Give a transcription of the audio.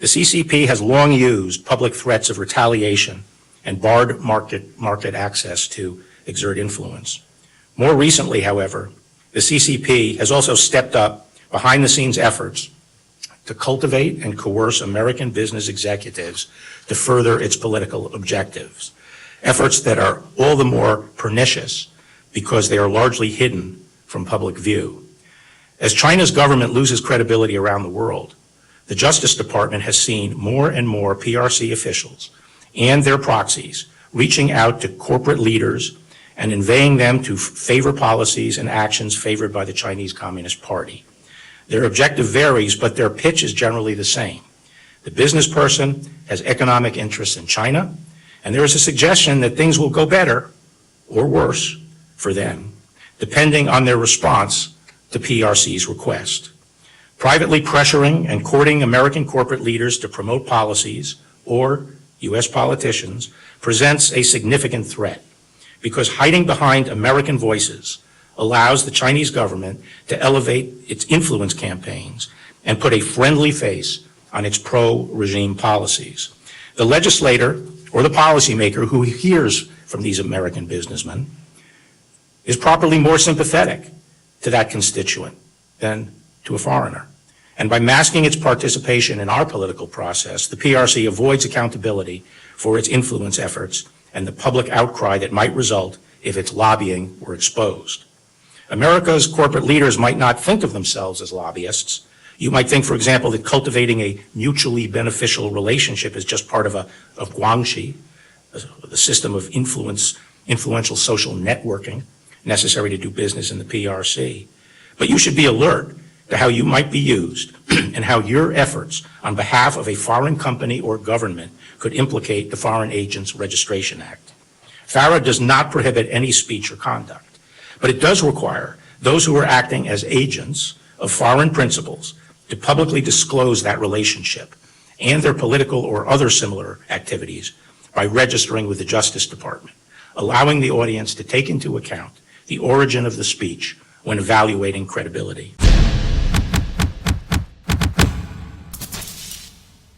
The CCP has long used public threats of retaliation and barred market access to exert influence. More recently, however, the CCP has also stepped up behind-the-scenes efforts to cultivate and coerce American business executives to further its political objectives, efforts that are all the more pernicious because they are largely hidden from public view. As China's government loses credibility around the world, the Justice Department has seen more and more PRC officials and their proxies reaching out to corporate leaders and inveighing them to favor policies and actions favored by the Chinese Communist Party. Their objective varies, but their pitch is generally the same. The business person has economic interests in China, and there is a suggestion that things will go better or worse for them, depending on their response to PRC's request. Privately pressuring and courting American corporate leaders to promote policies or U.S. politicians presents a significant threat because hiding behind American voices allows the Chinese government to elevate its influence campaigns and put a friendly face on its pro-regime policies. The legislator or the policymaker who hears from these American businessmen is properly more sympathetic to that constituent than to a foreigner. And by masking its participation in our political process, the PRC avoids accountability for its influence efforts and the public outcry that might result if its lobbying were exposed. America's corporate leaders might not think of themselves as lobbyists. You might think, for example, that cultivating a mutually beneficial relationship is just part of guanxi, the system of influential social networking necessary to do business in the PRC. But you should be alert to how you might be used and how your efforts on behalf of a foreign company or government could implicate the Foreign Agents Registration Act. FARA does not prohibit any speech or conduct, but it does require those who are acting as agents of foreign principals to publicly disclose that relationship and their political or other similar activities by registering with the Justice Department, allowing the audience to take into account the origin of the speech when evaluating credibility.